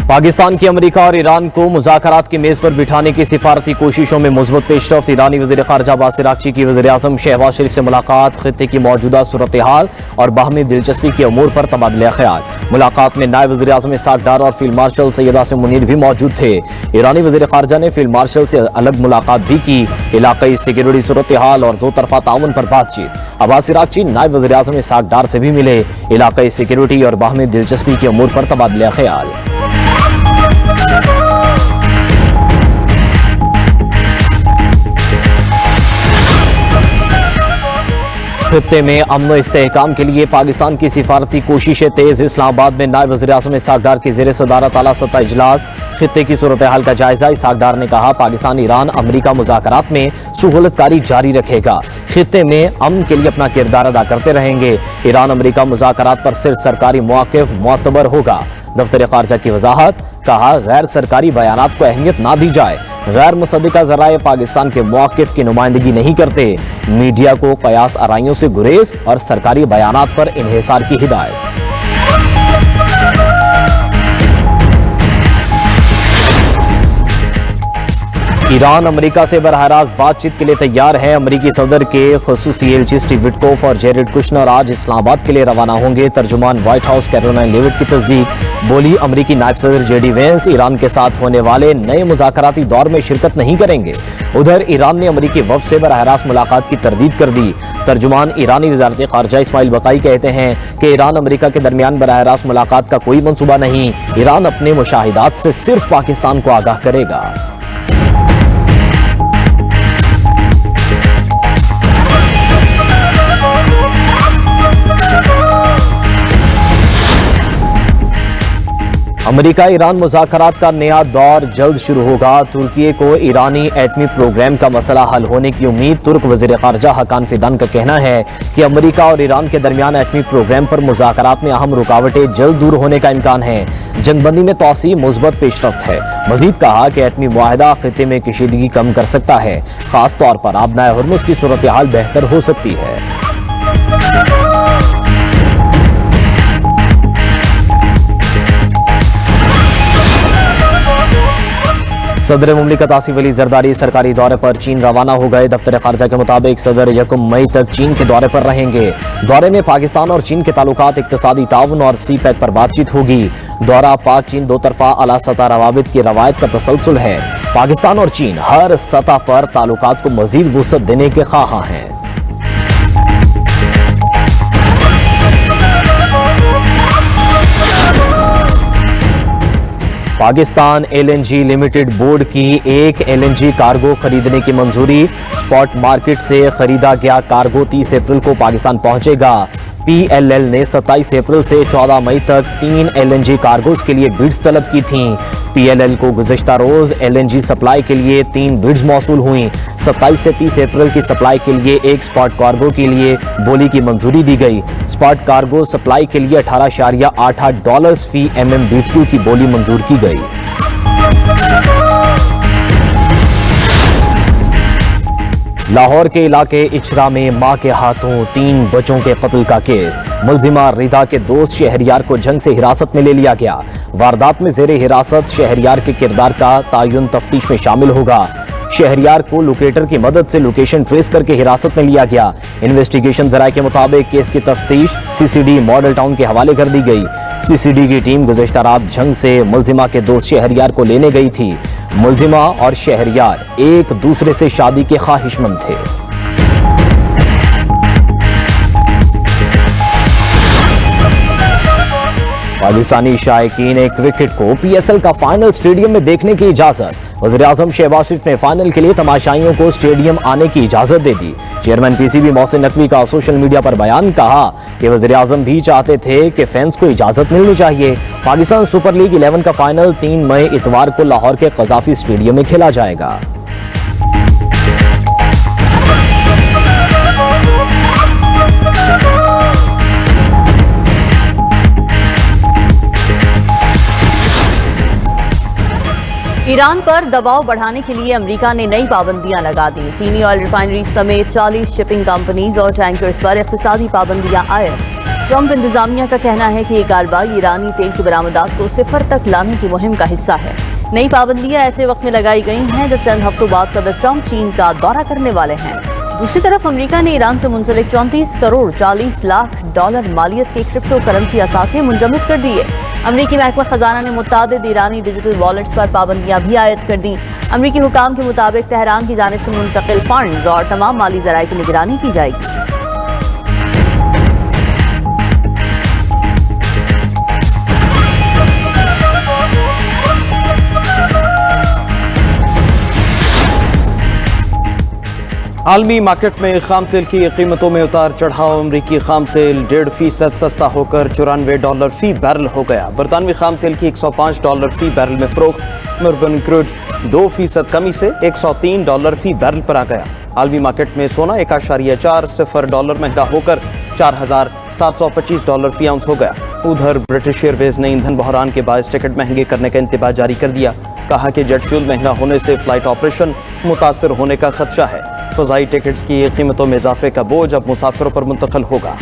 पाकिस्तान की अमेरिका और ईरान को मुज़ाकरात की मेज पर बिठाने की सिफारती कोशिशों में मुस्बत पेशरफ्त। ईरानी वज़ीर ख़ारजा अब्बास अराग़ची की वज़ीर आज़म शहबाज शरीफ से मुलाकात, ख़ित्ते की मौजूदा सूरत हाल और बाहमी दिलचस्पी के अमूर पर तबादला ख्याल। मुलाकात में नायब वज़ीर आज़म इसहाक़ डार और फील्ड मार्शल सैयद आसिम मुनीर भी मौजूद थे। ईरानी वज़ीर ख़ारजा ने फील्ड मार्शल से अलग मुलाकात भी की, इलाक़ाई सिक्योरिटी सूरत हाल और दो तरफ़ा ताउन पर बातचीत। अब्बास अराग़ची नायब वज़ीर आज़म इसहाक़ डार से भी मिले, इलाक़ाई सिक्योरिटी और बाहमी दिलचस्पी के अमूर पर तबादला ख्याल। खित्ते में अमन व इस्तेहकाम के लिए पाकिस्तान की सिफारती कोशिशें तेज। इस्लामाबाद में नायब वज़ीर आज़म इसहाक़ डार की ज़ेर सदारत आला सतह इजलास, खित्ते की सूरत हाल का जायजा। इसहाक़ डार ने कहा, पाकिस्तान ईरान अमरीका मुज़ाकरात में सहूलतकारी जारी रखेगा, खित्ते में अमन के लिए अपना किरदार अदा करते रहेंगे। ईरान अमरीका मुज़ाकरात पर सिर्फ सरकारी मौक़िफ़ मोतबर होगा। दफ्तर ख़ारजा की वजाहत, कहा, गैर सरकारी बयानात को अहमियत ना दी जाए। गैर मुसद्दिक़ा ज़राए पाकिस्तान के मौक़िफ़ की नुमाइंदगी नहीं करते। मीडिया को क़यास आराइयों से गुरेज और सरकारी बयानात पर इन्हिसार की हिदायत। ईरान अमेरिका से बरह रास्त बातचीत के लिए तैयार है। अमेरिकी सदर के ख़ुसूसी एलची स्टीव विटकोफ और जेरेड कुशनर आज इस्लामाबाद के लिए रवाना होंगे। तर्जुमान व्हाइट हाउस कैरोलाइन लेविट की तस्दीक। बोली, अमेरिकी नायब सदर जेडी वेंस ईरान के साथ होने वाले नए मुज़ाकराती दौर में शिरकत नहीं करेंगे। उधर ईरान ने अमेरिकी वफ़द से बरह रास्त मुलाकात की तरदीद कर दी। तर्जुमान ईरानी वज़ारत ख़ारजा इस्माइल बक़ाई कहते हैं कि ईरान अमेरिका के दरमियान बरह रास्त मुलाकात का कोई मंसूबा नहीं। ईरान अपने मुशाहिदात से सिर्फ पाकिस्तान को आगाह करेगा। अमेरिका ईरान मुज़ाकरात का नया दौर जल्द शुरू होगा। तुर्की को ईरानी एटमी प्रोग्राम का मसला हल होने की उम्मीद। तुर्क वज़ीर ख़ारजा हकान फिदान का कहना है कि अमेरिका और ईरान के दरमियान एटमी प्रोग्राम पर मुज़ाकरात में अहम रुकावटें जल्द दूर होने का इम्कान है। जंगबंदी में तौसी मुस्बत पेशरफ्त है। मजीद कहा कि एटमी मुआहदा खित्ते में कशीदगी कम कर सकता है, खास तौर पर आबनाए हुर्मुज़ की सूरत हाल बेहतर हो सकती है। सदर मुमलिकत आसिफ अली जरदारी सरकारी दौरे पर चीन रवाना हो गए। दफ्तर ख़ारजा के मुताबिक सदर 1 मई तक चीन के दौरे पर रहेंगे। दौरे में पाकिस्तान और चीन के ताल्लुकात, इक़्तिसादी ताउन और सी पैक पर बातचीत होगी। दौरा पाक चीन दो तरफा अला सतह रवाबित की रवायत का तसलसल है। पाकिस्तान और चीन हर सतह पर ताल्लुकात को मजीद वुसअत देने के ख्वाहां हैं। पाकिस्तान एलएनजी लिमिटेड बोर्ड की एक एलएनजी कार्गो खरीदने की मंजूरी। स्पॉट मार्केट से खरीदा गया कार्गो 30 अप्रैल को पाकिस्तान पहुंचेगा। पीएलएल ने 27 अप्रैल से 14 मई तक 3 एलएनजी कार्गोज के लिए बिड्स तलब की थीं। पीएलएल को गुज़श्ता रोज एलएनजी सप्लाई के लिए 3 बिड्स मौसूल हुई। 27 से 30 अप्रैल की सप्लाई के लिए एक स्पॉट कार्गो के लिए बोली की मंजूरी दी गई। स्पॉट कार्गो सप्लाई के लिए $18.88 फी MMBTU की बोली मंजूर की गई। लाहौर के इलाके इचरा में मां के हाथों 3 बच्चों के कत्ल का केस। मुलजिमा रिदा के दोस्त शहरियार को जंग से हिरासत में ले लिया गया। वारदात में जेरे हिरासत शहरियार के किरदार का तायुन तफ्तीश में शामिल होगा। शहरियार को लोकेटर की मदद से लोकेशन ट्रेस करके हिरासत में लिया गया। इन्वेस्टिगेशन जराये के मुताबिक केस की तफ्तीश सीसीडी मॉडल टाउन के हवाले कर दी गई। सीसीडी की टीम गुज़श्ता रात जंग से मुलजिमा के दोस्त शहरियार को लेने गई थी। मुलजिमा और शहरियार एक दूसरे से शादी के ख्वाहिशमंद थे। पाकिस्तानी शायकीन क्रिकेट को PSL का फाइनल स्टेडियम में देखने की इजाजत। वज़ीर आज़म शहबाज शरीफ ने फाइनल के लिए तमाशाइयों को स्टेडियम आने की इजाजत दे दी। चेयरमैन PCB मोहसिन नकवी का सोशल मीडिया पर बयान, कहा कि वज़ीर आज़म भी चाहते थे कि फैंस को इजाजत मिलनी चाहिए। पाकिस्तान सुपर लीग 11 का फाइनल 3 मई इतवार को लाहौर के क़ज़ाफ़ी स्टेडियम में खेला जाएगा। ईरान पर दबाव बढ़ाने के लिए अमेरिका ने नई पाबंदियां लगा दी। चीनी ऑयल रिफाइनरी समेत 40 शिपिंग कंपनीज और टैंकर्स पर इक़्तिसादी पाबंदियां आयद। ट्रंप इंतजामिया का कहना है कि ये कार्रवाई ईरानी तेल की बरामदात को सिफर तक लाने की मुहिम का हिस्सा है। नई पाबंदियां ऐसे वक्त में लगाई गई हैं जब चंद हफ्तों बाद सदर ट्रंप चीन का दौरा करने वाले हैं। दूसरी तरफ अमेरिका ने ईरान से मुंसलिक 34 करोड़ 40 लाख डॉलर मालियत के क्रिप्टो करेंसी असासे मुंजमद कर दिए। अमरीकी महकमा खजाना ने मुतादिद ईरानी डिजिटल वॉलेट्स पर पाबंदियां भी आयद कर दी। अमरीकी हुकाम के मुताबिक तेहरान की जानिब से मुंतकिल फंड्स और तमाम माली ज़राए की निगरानी की जाएगी। आलमी मार्केट में खाम तेल की कीमतों में उतार चढ़ाव। अमरीकी खाम तेल 1.5% सस्ता होकर $94 फी बैरल हो गया। बरतानवी खाम तेल की $105 फी बैरल में फरोख्त। मुर्बन क्रूड 2% कमी से $103 फी बैरल पर आ गया। आलमी मार्केट में सोना $1.40 महंगा होकर $4,725 फी आउंस हो गया। उधर ब्रिटिश एयरवेज ने ईंधन बहरान के बायस टिकट महंगे करने का इंतबाह जारी कर दिया। कहा कि जेट फ्यूल महंगा होने से फ्लाइट ऑपरेशन मुतासर होने का खदशा है। फ़ज़ाई टिकट्स की कीमतों में इजाफे का बोझ अब मुसाफिरों पर मुंतकिल होगा।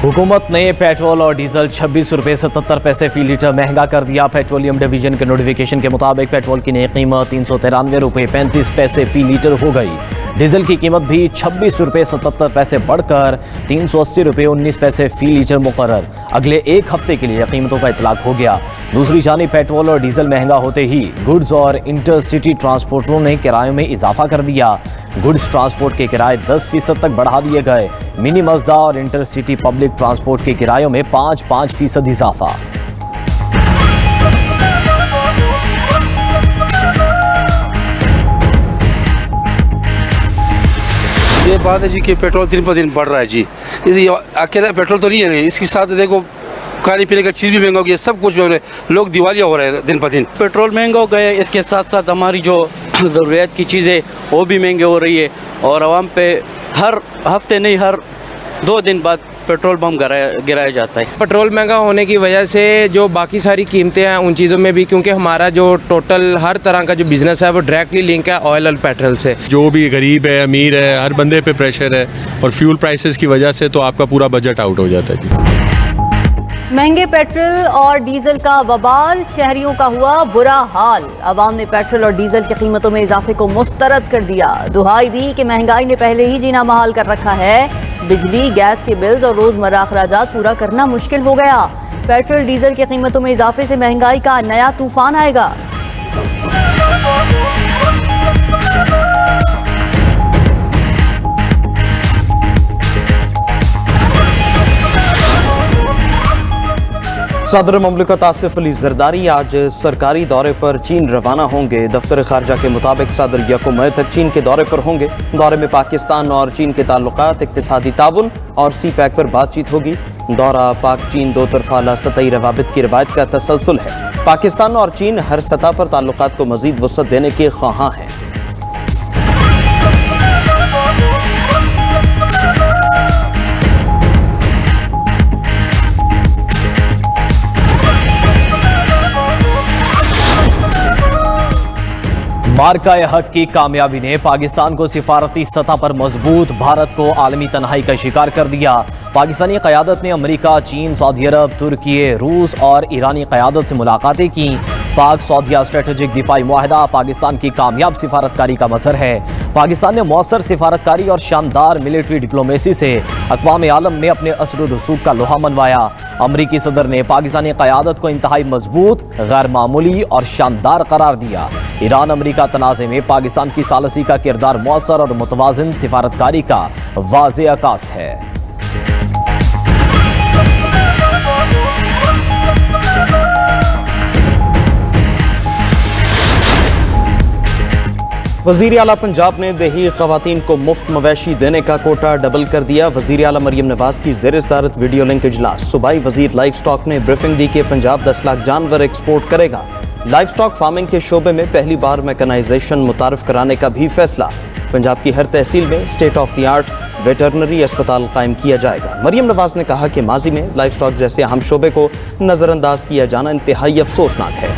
हुकूमत ने पेट्रोल और डीजल 26 रुपये 77 पैसे फी लीटर महंगा कर दिया। पेट्रोलियम डिवीजन के नोटिफिकेशन के मुताबिक पेट्रोल की नई कीमत 393 रुपये 35 पैसे फी लीटर हो गई। डीजल की कीमत भी 26 रुपये 77 पैसे बढ़कर 380 रुपये 19 पैसे फी लीटर मुकर्रर। अगले एक हफ्ते के लिए कीमतों का इतलाक हो गया। दूसरी जानिब पेट्रोल और डीजल महंगा होते ही गुड्स और इंटरसिटी ट्रांसपोर्टरों ने किरायों में इजाफा कर दिया। गुड्स ट्रांसपोर्ट के किराए 10% तक बढ़ा दिए गए। मिनी मज़दा और इंटरसिटी पब्लिक ट्रांसपोर्ट के किरायों में 5% इजाफा। ये बात है जी कि पेट्रोल दिन पर दिन बढ़ रहा है जी। इसी अकेला पेट्रोल तो नहीं है, इसके साथ देखो खाने पीने का चीज़ भी महंगा हो गया, सब कुछ महंगा है। लोग दिवालिया हो रहे हैं दिन पर दिन। पेट्रोल महंगा हो गया, इसके साथ साथ हमारी जो ज़रूरियात की चीज़ें वो भी महंगे हो रही है और आवाम पे हर हफ्ते नहीं हर 2 दिन बाद पेट्रोल बम गिराया जाता है। पेट्रोल महंगा होने की वजह से जो बाकी सारी कीमतें हैं उन चीज़ों में भी, क्योंकि हमारा जो टोटल हर तरह का जो बिज़नेस है वो डायरेक्टली लिंक है ऑयल और पेट्रोल से। जो भी गरीब है अमीर है हर बंदे पे प्रेशर है और फ्यूल प्राइसेस की वजह से तो आपका पूरा बजट आउट हो जाता है जी। महंगे पेट्रोल और डीजल का वबाल, शहरियों का हुआ बुरा हाल। अवाम ने पेट्रोल और डीजल की कीमतों में इजाफे को मुस्तरद कर दिया। दुहाई दी कि महंगाई ने पहले ही जीना महाल कर रखा है। बिजली, गैस के बिल्स और रोजमर्रा अखराजात पूरा करना मुश्किल हो गया। पेट्रोल डीजल की कीमतों में इजाफे से महंगाई का नया तूफान आएगा। सदर मुमलिकत आसिफ अली जरदारी आज सरकारी दौरे पर चीन रवाना होंगे। दफ्तर खारजा के मुताबिक सदर 1 मई तक चीन के दौरे पर होंगे। दौरे में पाकिस्तान और चीन के ताल्लुकात, इक्तिसादी ताउन और CPEC पर बातचीत होगी। दौरा पाक चीन 2 तरफा आला सतही रवाबित की रवायत का तसलसल है। पाकिस्तान और चीन हर सतह पर ताल्लुकात को मजीद वसअत देने के ख्वाहां हैं। मार्का-ए हक की कामयाबी ने पाकिस्तान को सिफारती सतह पर मजबूत, भारत को आलमी तन्हाई का शिकार कर दिया। पाकिस्तानी क़यादत ने अमेरिका, चीन, सऊदी अरब, तुर्की, रूस और ईरानी क़यादत से मुलाकातें की। पाक सऊदिया स्ट्रेटेजिक दिफाई मुआहदा पाकिस्तान की कामयाब सिफारतकारी का मज़हर है। पाकिस्तान ने मौसर सिफारतकारी और शानदार मिलिट्री डिप्लोमेसी से अक़वाम आलम में अपने असर रसूख का लोहा मनवाया। अमरीकी सदर ने पाकिस्तानी क़यादत को इंतहाई मजबूत, गैर मामूली और शानदार करार दिया। ईरान अमरीका तनाज़े में पाकिस्तान की सालसी का किरदार मौसर और मुतवाज़िन सिफारतकारी का वाज़े अकास है। वज़ीर आला पंजाब ने देही ख़वातीन को मुफ्त मवेशी देने का कोटा डबल कर दिया। वज़ीर आला मरियम नवाज की ज़ेर सदारत वीडियो लिंक इजलास। सूबाई वज़ीर लाइफ स्टॉक ने ब्रीफिंग दी कि पंजाब 10 लाख जानवर एक्सपोर्ट करेगा। लाइफ स्टॉक फार्मिंग के शोबे में पहली बार मैकेनाइजेशन मुतारफ कराने का भी फैसला। पंजाब की हर तहसील में state of the art veterinary अस्पताल कायम किया जाएगा। मरियम नवाज ने कहा कि माजी में लाइफ स्टॉक जैसे अहम शोबे को नज़रअंदाज किया जाना इंतहाई अफसोसनाक है।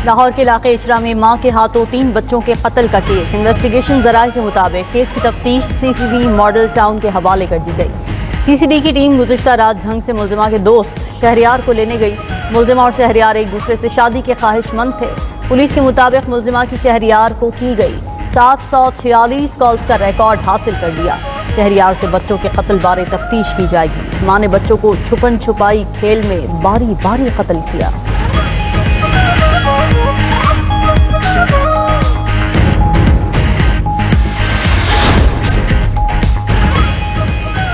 लाहौर के इलाके इचरा में मां के हाथों 3 बच्चों के कत्ल का केस। इन्वेस्टिगेशन जराये के मुताबिक केस की तफ्तीश CCD मॉडल टाउन के हवाले कर दी गई। CCD की टीम गुज़िश्ता रात झंग से मुलजिमा के दोस्त शहरियार को लेने गई। मुलजिमा और शहरियार एक दूसरे से शादी के ख्वाहिशमंद थे। पुलिस के मुताबिक मुलजिमा की शहरियार को की गई 746 कॉल्स का रिकॉर्ड हासिल कर लिया। शहरियार से बच्चों के कत्ल बारे तफ्तीश की जाएगी। मां ने बच्चों को छुपन छुपाई खेल में बारी बारी कत्ल किया।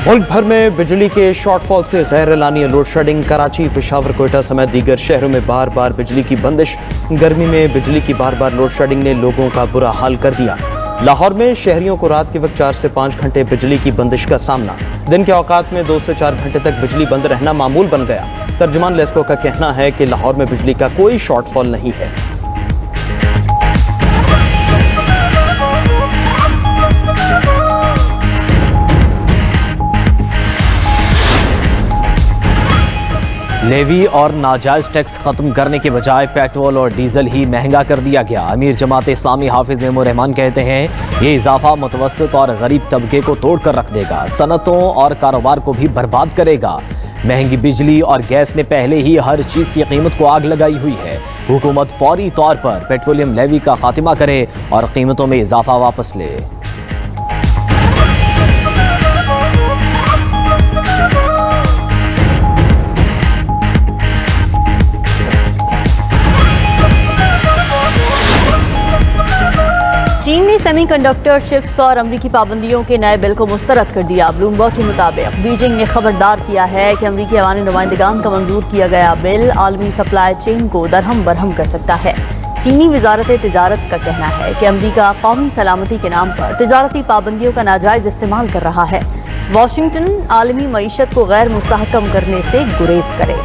मुल्क भर में बिजली के शॉर्टफॉल से गैर एलानिया लोड शेडिंग। कराची, पेशावर, कोयटा समेत दीगर शहरों में बार बार बिजली की बंदिश। गर्मी में बिजली की बार बार लोड शेडिंग ने लोगों का बुरा हाल कर दिया। लाहौर में शहरियों को रात के वक्त 4 से 5 घंटे बिजली की बंदिश का सामना। दिन के औकात में 2 से 4 घंटे तक बिजली बंद रहना मामूल बन गया। तर्जुमान लेस्को का कहना है कि लाहौर में बिजली का कोई शॉर्टफॉल नहीं है। लेवी और नाजायज टैक्स खत्म करने के बजाय पेट्रोल और डीजल ही महंगा कर दिया गया। अमीर जमात इस्लामी हाफिज नेमो रहमान कहते हैं ये इजाफा मुतवस्सित और गरीब तबके को तोड़ कर रख देगा, सनतों और कारोबार को भी बर्बाद करेगा। महंगी बिजली और गैस ने पहले ही हर चीज की कीमत को आग लगाई हुई है। हुकूमत फौरी तौर पर पेट्रोलियम लेवी का खात्मा करे और कीमतों में इजाफा वापस ले। चीन ने सेमीकंडक्टर चिप्स पर अमरीकी पाबंदियों के नए बिल को मुस्तरद कर दिया। ब्लूमबर्ग के मुताबिक बीजिंग ने खबरदार किया है कि अमरीकी अवानी नुमाइंदगान का मंजूर किया गया बिल आलमी सप्लाई चेन को दरहम बरहम कर सकता है। चीनी वजारत तिजारत का कहना है कि अमरीका कौमी सलामती के नाम पर तिजारती पाबंदियों का नाजायज इस्तेमाल कर रहा है। वाशिंगटन आलमी मईशत को गैर मुस्तहकम करने से गुरेज करे।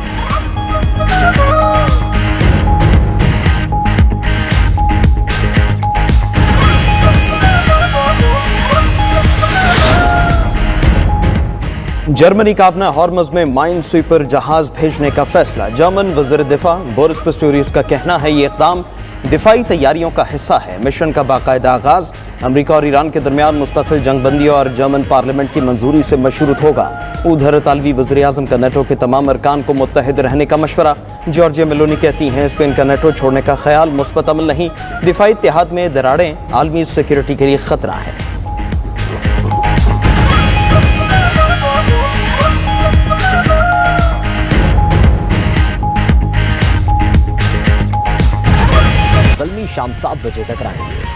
जर्मनी का अपना हॉर्मज में माइन स्वीपर जहाज भेजने का फैसला। जर्मन वज़ीर दिफा बोरिस पिस्टोरियस का कहना है ये इक़दाम दिफाई तैयारियों का हिस्सा है। मिशन का बाकायदा आगाज अमरीका और ईरान के दरमियान मुस्तकिल जंगबंदी और जर्मन पार्लियामेंट की मंजूरी से मशरूत होगा। उधर इतालवी वज़ीर आज़म का नेटो के तमाम अरकान को मुत्तहिद रहने का मशवरा। जॉर्जिया मेलोनी कहती हैं स्पेन का नेटो छोड़ने का ख्याल मुस्बत अमल नहीं। दिफाई इत्तेहाद में दरारें आलमी सिक्योरिटी के लिए खतरा है। शाम 7 बजे तक रहेंगे।